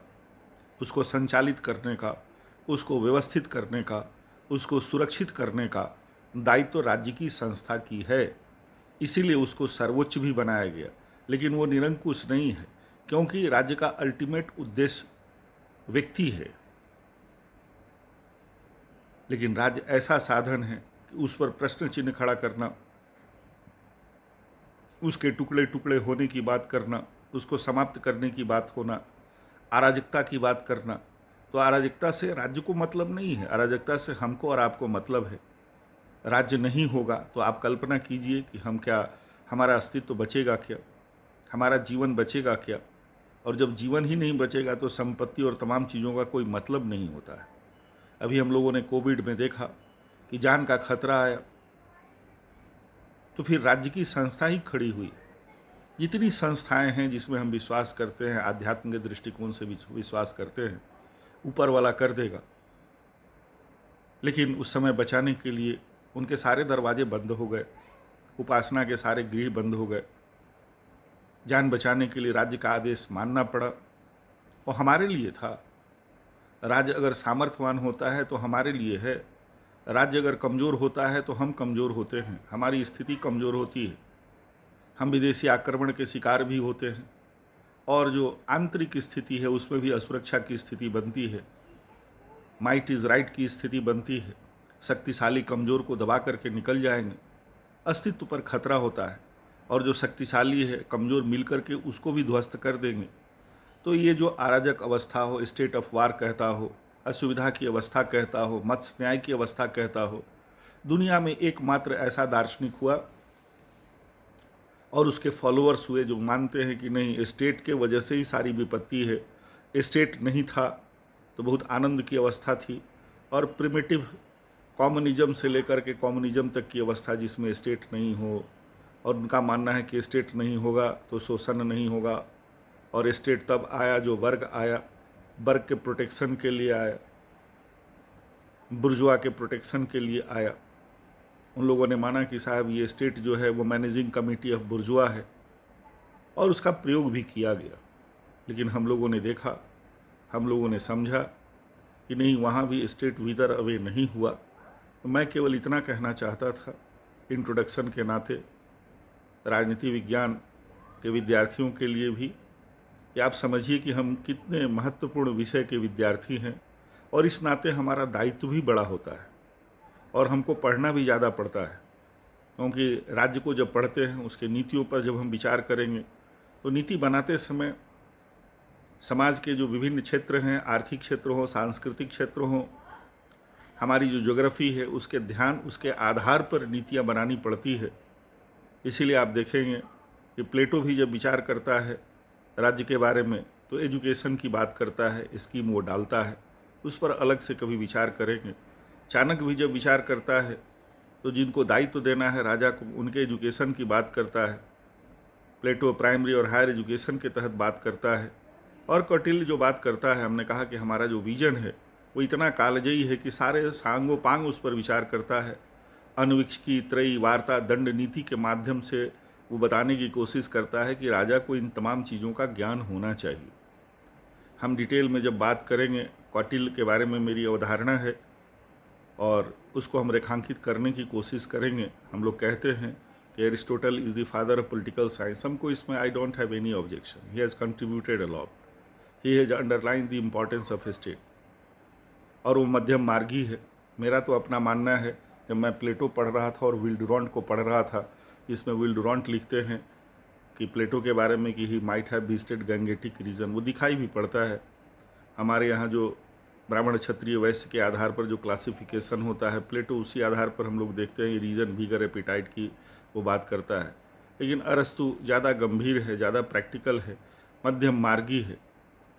उसको संचालित करने का, उसको व्यवस्थित करने का, उसको सुरक्षित करने का दायित्व राज्य की संस्था की है। इसीलिए उसको सर्वोच्च भी बनाया गया, लेकिन वो निरंकुश नहीं है, क्योंकि राज्य का अल्टीमेट उद्देश्य व्यक्ति है। लेकिन राज्य ऐसा साधन है कि उस पर प्रश्न चिन्ह खड़ा करना, उसके टुकड़े टुकड़े होने की बात करना, उसको समाप्त करने की बात होना, अराजकता की बात करना, तो अराजकता से राज्य को मतलब नहीं है, अराजकता से हमको और आपको मतलब है। राज्य नहीं होगा तो आप कल्पना कीजिए कि हम क्या, हमारा अस्तित्व बचेगा क्या, हमारा जीवन बचेगा क्या। और जब जीवन ही नहीं बचेगा तो संपत्ति और तमाम चीज़ों का कोई मतलब नहीं होता है। अभी हम लोगों ने कोविड में देखा कि जान का खतरा आया, तो फिर राज्य की संस्था ही खड़ी हुई। जितनी संस्थाएं हैं जिसमें हम विश्वास करते हैं, आध्यात्म के दृष्टिकोण से विश्वास करते हैं, ऊपर वाला कर देगा, लेकिन उस समय बचाने के लिए उनके सारे दरवाजे बंद हो गए, उपासना के सारे गृह बंद हो गए। जान बचाने के लिए राज्य का आदेश मानना पड़ा, और हमारे लिए था। राज्य अगर सामर्थ्यवान होता है तो हमारे लिए है, राज्य अगर कमज़ोर होता है तो हम कमज़ोर होते हैं, हमारी स्थिति कमज़ोर होती है, हम विदेशी आक्रमण के शिकार भी होते हैं, और जो आंतरिक स्थिति है उसमें भी असुरक्षा की स्थिति बनती है, माइट इज़ राइट की स्थिति बनती है। शक्तिशाली कमज़ोर को दबा करके निकल जाएंगे, अस्तित्व पर खतरा होता है, और जो शक्तिशाली है कमज़ोर मिल करके उसको भी ध्वस्त कर देंगे। तो ये जो अराजक अवस्था हो, स्टेट ऑफ वार कहता हो, असुविधा की अवस्था कहता हो, मत्स्य न्याय की अवस्था कहता हो, दुनिया में एकमात्र ऐसा दार्शनिक हुआ और उसके फॉलोअर्स हुए जो मानते हैं कि नहीं स्टेट के वजह से ही सारी विपत्ति है, स्टेट नहीं था तो बहुत आनंद की अवस्था थी। और प्रिमिटिव कम्युनिज्म से लेकर के कम्युनिज्म तक की अवस्था जिसमें स्टेट नहीं हो, और उनका मानना है कि स्टेट नहीं होगा तो शोषण नहीं होगा, और स्टेट तब आया जो वर्ग आया वर्ग के प्रोटेक्शन के लिए आया, बुर्जुआ के प्रोटेक्शन के लिए आया। उन लोगों ने माना कि साहब ये स्टेट जो है वो मैनेजिंग कमेटी ऑफ बुर्जुआ है, और उसका प्रयोग भी किया गया। लेकिन हम लोगों ने देखा, हम लोगों ने समझा कि नहीं, वहाँ भी स्टेट विदर अवे नहीं हुआ। तो मैं केवल इतना कहना चाहता था इंट्रोडक्शन के नाते राजनीति विज्ञान के विद्यार्थियों के लिए भी, कि आप समझिए कि हम कितने महत्वपूर्ण विषय के विद्यार्थी हैं, और इस नाते हमारा दायित्व भी बड़ा होता है और हमको पढ़ना भी ज़्यादा पड़ता है। क्योंकि राज्य को जब पढ़ते हैं, उसके नीतियों पर जब हम विचार करेंगे, तो नीति बनाते समय समाज के जो विभिन्न क्षेत्र हैं, आर्थिक क्षेत्र हो, सांस्कृतिक क्षेत्र हो, हमारी जो ज्योग्राफी है, उसके ध्यान, उसके आधार पर नीतियाँ बनानी पड़ती है। इसीलिए आप देखेंगे कि प्लेटो भी जब विचार करता है राज्य के बारे में, तो एजुकेशन की बात करता है, स्कीम वो डालता है, उस पर अलग से कभी विचार करेंगे। चाणक्य भी जब विचार करता है, तो जिनको दायित्व देना है राजा को, उनके एजुकेशन की बात करता है। प्लेटो प्राइमरी और हायर एजुकेशन के तहत बात करता है। और कौटिल्य जो बात करता है, हमने कहा कि हमारा जो विजन है वो इतना कालजयी है कि सारे सांगो पांग उस पर विचार करता है। अनविक्षकी, त्रयी, वार्ता, दंड नीति के माध्यम से वो बताने की कोशिश करता है कि राजा को इन तमाम चीज़ों का ज्ञान होना चाहिए। हम डिटेल में जब बात करेंगे, कौटिल्य के बारे में मेरी अवधारणा है और उसको हम रेखांकित करने की कोशिश करेंगे। हम लोग कहते हैं कि Aristotle is the father of political science. हमको इसमें I don't have any objection, he has contributed a lot, he has underline the importance of state, और वो मध्यम मार्गी है। मेरा तो अपना मानना है, जब मैं प्लेटो पढ़ रहा था और विल डुरांट को पढ़ रहा था, इसमें विल डुरांट लिखते हैं कि प्लेटो के बारे में कि he might have visited Gangetic region, वो दिखाई भी पड़ता है। हमारे यहाँ जो ब्राह्मण क्षत्रिय वैश्य के आधार पर जो क्लासिफिकेशन होता है, प्लेटो उसी आधार पर हम लोग देखते हैं रीजन, वीगर, एपिटाइट की वो बात करता है। लेकिन अरस्तु ज़्यादा गंभीर है, ज़्यादा प्रैक्टिकल है, मध्यम मार्गी है।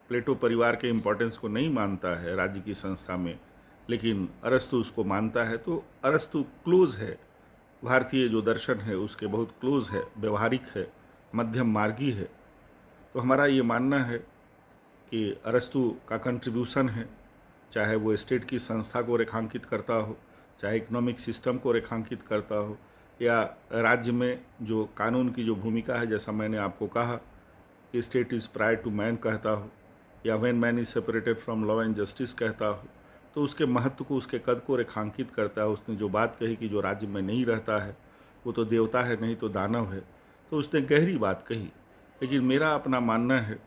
प्लेटो परिवार के इम्पोर्टेंस को नहीं मानता है राज्य की संस्था में, लेकिन अरस्तु उसको मानता है। तो अरस्तु क्लोज है, भारतीय जो दर्शन है उसके बहुत क्लोज है, व्यवहारिक है, मध्यम मार्गी है। तो हमारा ये मानना है कि अरस्तु का कंट्रीब्यूशन है, चाहे वो स्टेट की संस्था को रेखांकित करता हो, चाहे इकोनॉमिक सिस्टम को रेखांकित करता हो, या राज्य में जो कानून की जो भूमिका है, जैसा मैंने आपको कहा कि state is prior to man कहता हो, या when man is separated from law and justice कहता हो, तो उसके महत्व को, उसके कद को रेखांकित करता है। उसने जो बात कही कि जो राज्य में नहीं रहता है वो तो देवता है, नहीं तो दानव है, तो उसने गहरी बात कही। लेकिन मेरा अपना मानना है,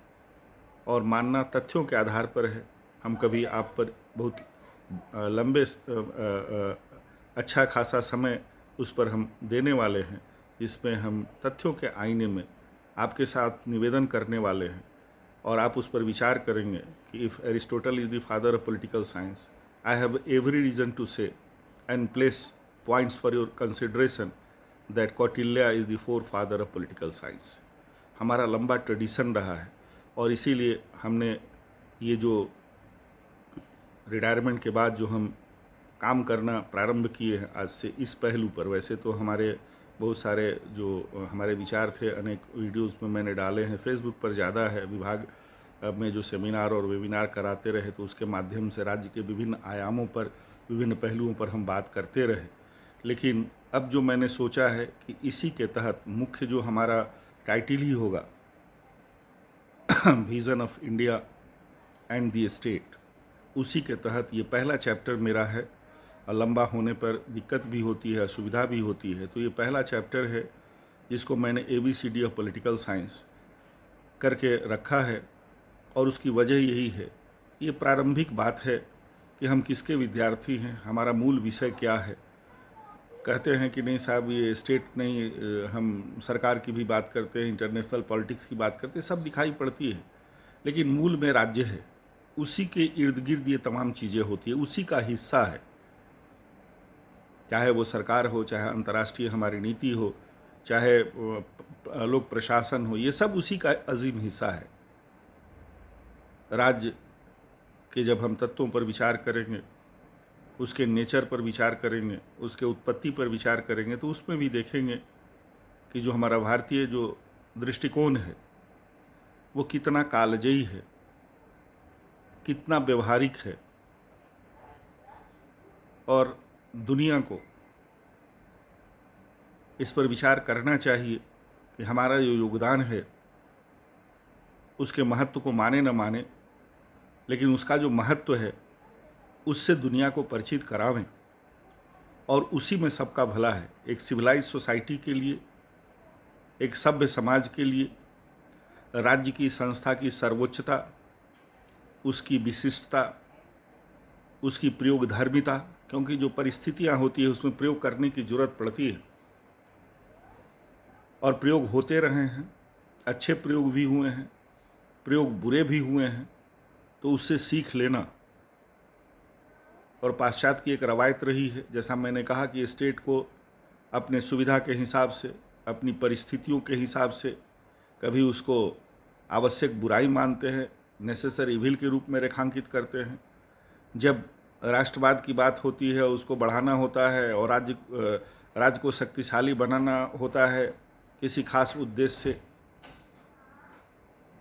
और मानना तथ्यों के आधार पर है। हम कभी आप पर बहुत लंबे अच्छा खासा समय उस पर हम देने वाले हैं, जिसमें हम तथ्यों के आईने में आपके साथ निवेदन करने वाले हैं, और आप उस पर विचार करेंगे कि if Aristotle is the father of political science, I have every reason to say and place points for your consideration that Kautilya is the forefather of political science. हमारा लंबा ट्रेडिशन रहा है, और इसीलिए हमने ये जो रिटायरमेंट के बाद जो हम काम करना प्रारंभ किए हैं आज से, इस पहलू पर, वैसे तो हमारे बहुत सारे जो हमारे विचार थे अनेक वीडियोस में मैंने डाले हैं, फेसबुक पर ज़्यादा है। विभाग में जो सेमिनार और वेबिनार कराते रहे, तो उसके माध्यम से राज्य के विभिन्न आयामों पर, विभिन्न पहलुओं पर हम बात करते रहे। लेकिन अब जो मैंने सोचा है कि इसी के तहत मुख्य जो हमारा टाइटल ही होगा, vision of India and the state, उसी के तहत ये पहला चैप्टर मेरा है। लंबा होने पर दिक्कत भी होती है, असुविधा भी होती है, तो ये पहला चैप्टर है जिसको मैंने ABCD ऑफ पॉलिटिकल साइंस करके रखा है। और उसकी वजह यही है, ये प्रारंभिक बात है कि हम किसके विद्यार्थी हैं, हमारा मूल विषय क्या है। कहते हैं कि नहीं साहब ये स्टेट नहीं, हम सरकार की भी बात करते हैं, इंटरनेशनल पॉलिटिक्स की बात करते हैं, सब दिखाई पड़ती है, लेकिन मूल में राज्य है, उसी के इर्द गिर्द ये तमाम चीज़ें होती है, उसी का हिस्सा है। चाहे वो सरकार हो, चाहे अंतर्राष्ट्रीय हमारी नीति हो, चाहे लोक प्रशासन हो, ये सब उसी का अजीम हिस्सा है। राज्य के जब हम तत्वों पर विचार करेंगे, उसके नेचर पर विचार करेंगे, उसके उत्पत्ति पर विचार करेंगे, तो उसमें भी देखेंगे कि जो हमारा भारतीय जो दृष्टिकोण है वो कितना कालजयी है, कितना व्यवहारिक है, और दुनिया को इस पर विचार करना चाहिए कि हमारा जो योगदान है उसके महत्व को माने न माने, लेकिन उसका जो महत्व है उससे दुनिया को परिचित करावें, और उसी में सबका भला है। एक सिविलाइज सोसाइटी के लिए, एक सभ्य समाज के लिए राज्य की संस्था की सर्वोच्चता, उसकी विशिष्टता, उसकी प्रयोगधर्मिता, क्योंकि जो परिस्थितियां होती है उसमें प्रयोग करने की जरूरत पड़ती है, और प्रयोग होते रहे हैं, अच्छे प्रयोग भी हुए हैं, प्रयोग बुरे भी हुए हैं, तो उससे सीख लेना। और पाश्चात्य की एक रवायत रही है, जैसा मैंने कहा कि स्टेट को अपने सुविधा के हिसाब से, अपनी परिस्थितियों के हिसाब से कभी उसको आवश्यक बुराई मानते हैं, नेसेसरी इविल के रूप में रेखांकित करते हैं। जब राष्ट्रवाद की बात होती है, उसको बढ़ाना होता है और राज्य को शक्तिशाली बनाना होता है किसी खास उद्देश्य से,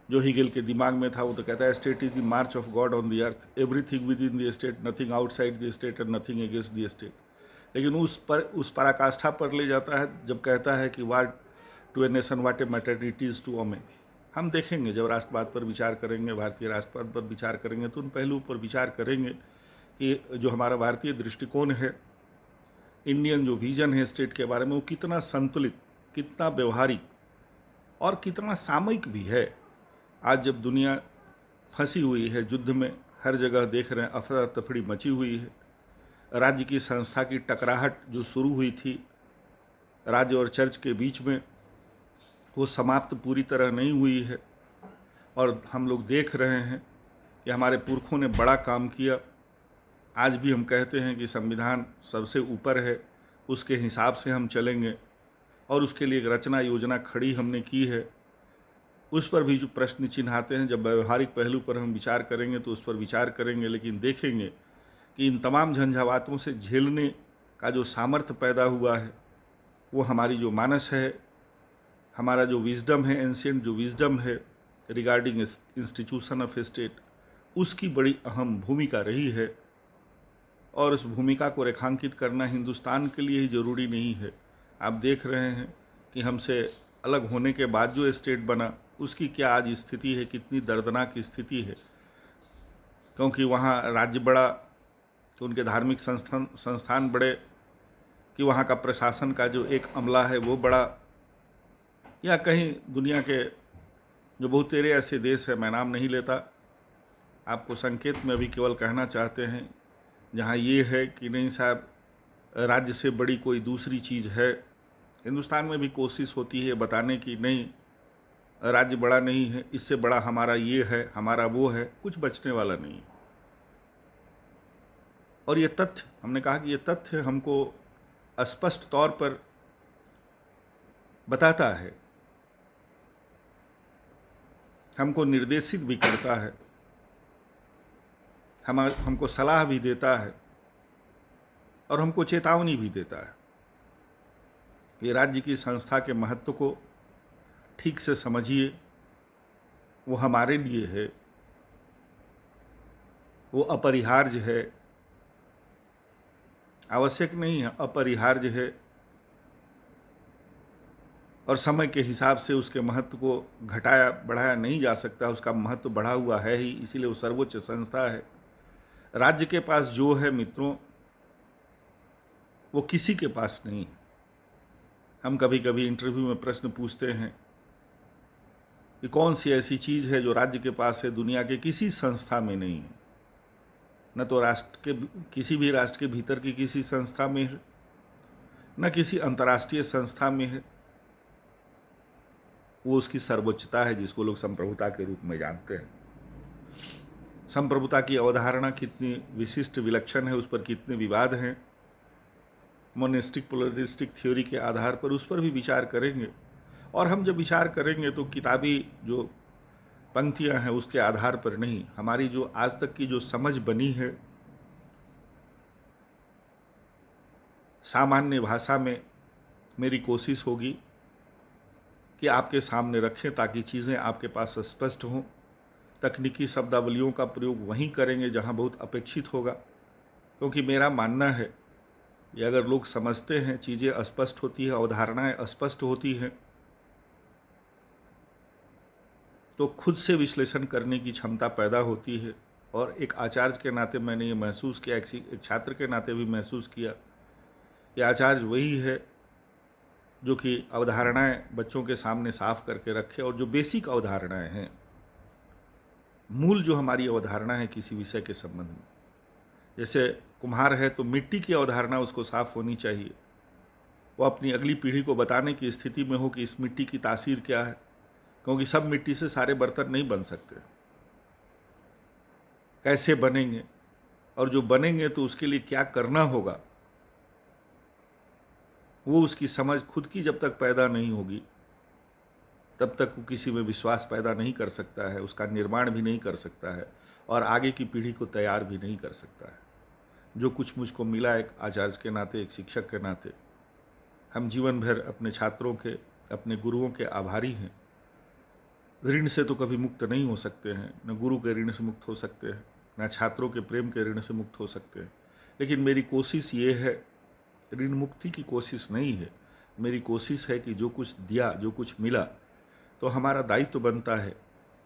जो हिगेल के दिमाग में था, वो तो कहता है state is the March of God on the earth, everything with in the state, nothing outside the state and nothing against the state. लेकिन उस पराकाष्ठा पर ले जाता है जब कहता है कि what to a nation what a maternities to women. हम देखेंगे जब राष्ट्रवाद पर विचार करेंगे, भारतीय राष्ट्रवाद पर विचार करेंगे, तो उन पहलुओं पर विचार करेंगे कि जो हमारा भारतीय दृष्टिकोण है, इंडियन जो विजन है स्टेट के बारे में, वो कितना संतुलित, कितना व्यवहारिक और कितना सामयिक भी है। आज जब दुनिया फंसी हुई है युद्ध में, हर जगह देख रहे हैं अफरा तफड़ी मची हुई है, राज्य की संस्था की टकराहट जो शुरू हुई थी राज्य और चर्च के बीच में, वो समाप्त पूरी तरह नहीं हुई है, और हम लोग देख रहे हैं कि हमारे पुरखों ने बड़ा काम किया। आज भी हम कहते हैं कि संविधान सबसे ऊपर है, उसके हिसाब से हम चलेंगे, और उसके लिए एक रचना योजना खड़ी हमने की है। उस पर भी जो प्रश्न चिन्ह आते हैं, जब व्यवहारिक पहलू पर हम विचार करेंगे तो उस पर विचार करेंगे, लेकिन देखेंगे कि इन तमाम झंझावातों से झेलने का जो सामर्थ्य पैदा हुआ है, वो हमारी जो मानस है, हमारा जो विजडम है, एंशिएंट जो विजडम है रिगार्डिंग इंस्टीट्यूशन ऑफ स्टेट, उसकी बड़ी अहम भूमिका रही है। और उस भूमिका को रेखांकित करना हिंदुस्तान के लिए ही ज़रूरी नहीं है। आप देख रहे हैं कि हमसे अलग होने के बाद जो स्टेट बना, उसकी क्या आज स्थिति है, कितनी दर्दनाक स्थिति है। क्योंकि वहाँ राज्य बड़ा तो उनके धार्मिक संस्थान बड़े, कि वहाँ का प्रशासन का जो एक अमला है वो बड़ा, या कहीं दुनिया के जो बहुत तेरे ऐसे देश है, मैं नाम नहीं लेता, आपको संकेत में अभी केवल कहना चाहते हैं, जहाँ ये है कि नहीं साहब राज्य से बड़ी कोई दूसरी चीज़ है। हिंदुस्तान में भी कोशिश होती है बताने की नहीं राज्य बड़ा नहीं है, इससे बड़ा हमारा ये है, हमारा वो है, कुछ बचने वाला नहीं। और ये तथ्य, हमने कहा कि ये तथ्य हमको स्पष्ट तौर पर बताता है, हमको निर्देशित भी करता है, हमको सलाह भी देता है, और हमको चेतावनी भी देता है कि राज्य की संस्था के महत्व को ठीक से समझिए, वो हमारे लिए है, वो अपरिहार्य है, आवश्यक नहीं है, अपरिहार्य है, और समय के हिसाब से उसके महत्व को घटाया बढ़ाया नहीं जा सकता। उसका महत्व बढ़ा हुआ है ही, इसीलिए वो सर्वोच्च संस्था है। राज्य के पास जो है मित्रों, वो किसी के पास नहीं है। हम कभी कभी इंटरव्यू में प्रश्न पूछते हैं कि कौन सी ऐसी चीज़ है जो राज्य के पास है, दुनिया के किसी संस्था में नहीं है। न तो किसी भी राष्ट्र के भीतर की किसी संस्था में है, न किसी अंतर्राष्ट्रीय संस्था में है। वो उसकी सर्वोच्चता है, जिसको लोग संप्रभुता के रूप में जानते हैं। संप्रभुता की अवधारणा कितनी विशिष्ट विलक्षण है, उस पर कितने विवाद हैं। मोनिस्टिक प्लुरलिस्टिक थ्योरी के आधार पर उस पर भी विचार करेंगे, और हम जब विचार करेंगे तो किताबी जो पंक्तियां हैं उसके आधार पर नहीं, हमारी जो आज तक की जो समझ बनी है सामान्य भाषा में, मेरी कोशिश होगी कि आपके सामने रखें ताकि चीज़ें आपके पास स्पष्ट हों, तकनीकी शब्दावलियों का प्रयोग वहीं करेंगे जहां बहुत अपेक्षित होगा, क्योंकि मेरा मानना है कि अगर लोग समझते हैं, चीज़ें स्पष्ट होती है, अवधारणाएं स्पष्ट होती हैं, तो खुद से विश्लेषण करने की क्षमता पैदा होती है। और एक आचार्य के नाते मैंने ये महसूस किया, एक छात्र के नाते भी महसूस किया कि आचार्य वही है जो कि अवधारणाएं बच्चों के सामने साफ करके रखे, और जो बेसिक अवधारणाएं हैं, मूल जो हमारी अवधारणा है किसी विषय के संबंध में, जैसे कुम्हार है तो मिट्टी की अवधारणा उसको साफ होनी चाहिए, वो अपनी अगली पीढ़ी को बताने की स्थिति में हो कि इस मिट्टी की तासीर क्या है, क्योंकि सब मिट्टी से सारे बर्तन नहीं बन सकते, कैसे बनेंगे, और जो बनेंगे तो उसके लिए क्या करना होगा, वो उसकी समझ खुद की जब तक पैदा नहीं होगी तब तक वो किसी में विश्वास पैदा नहीं कर सकता है, उसका निर्माण भी नहीं कर सकता है, और आगे की पीढ़ी को तैयार भी नहीं कर सकता है। जो कुछ मुझको मिला एक आचार्य के नाते, एक शिक्षक के नाते, हम जीवन भर अपने छात्रों के, अपने गुरुओं के आभारी हैं। ऋण से तो कभी मुक्त नहीं हो सकते हैं, न गुरु के ऋण से मुक्त हो सकते हैं, न छात्रों के प्रेम के ऋण से मुक्त हो सकते हैं। लेकिन मेरी कोशिश ये है, ऋण मुक्ति की कोशिश नहीं है, मेरी कोशिश है कि जो कुछ दिया, जो कुछ मिला, तो हमारा दायित्व तो बनता है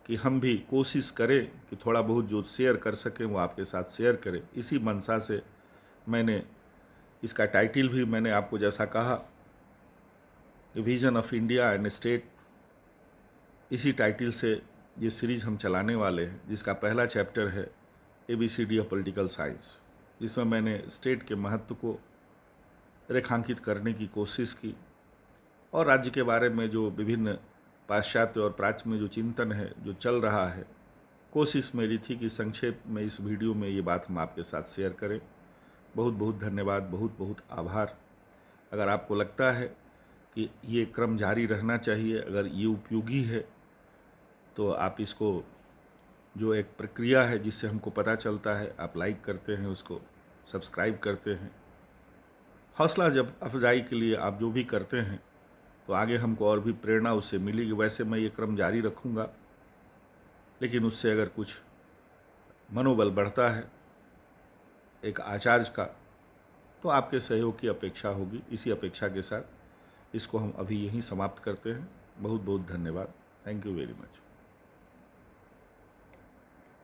कि हम भी कोशिश करें कि थोड़ा बहुत जो शेयर कर सकें वो आपके साथ शेयर करें। इसी मंशा से मैंने इसका टाइटल भी मैंने आपको जैसा कहा, vision of India and state, इसी टाइटल से ये सीरीज हम चलाने वाले हैं, जिसका पहला चैप्टर है ABCD ऑफ पॉलिटिकल साइंस, जिसमें मैंने स्टेट के महत्व को रेखांकित करने की कोशिश की, और राज्य के बारे में जो विभिन्न पाश्चात्य और प्राच्य में जो चिंतन है, जो चल रहा है, कोशिश मेरी थी कि संक्षेप में इस वीडियो में ये बात हम आपके साथ शेयर करें। बहुत बहुत धन्यवाद, बहुत बहुत आभार। अगर आपको लगता है कि ये क्रम जारी रहना चाहिए, अगर ये उपयोगी है, तो आप इसको, जो एक प्रक्रिया है जिससे हमको पता चलता है, आप लाइक करते हैं, उसको सब्सक्राइब करते हैं। हौसला जब अफजाई के लिए आप जो भी करते हैं, तो आगे हमको और भी प्रेरणा उससे मिलेगी। वैसे मैं ये क्रम जारी रखूँगा, लेकिन उससे अगर कुछ मनोबल बढ़ता है एक आचार्य का, तो आपके सहयोग की अपेक्षा होगी। इसी अपेक्षा के साथ इसको हम अभी यहीं समाप्त करते हैं। बहुत बहुत धन्यवाद। Thank you very much.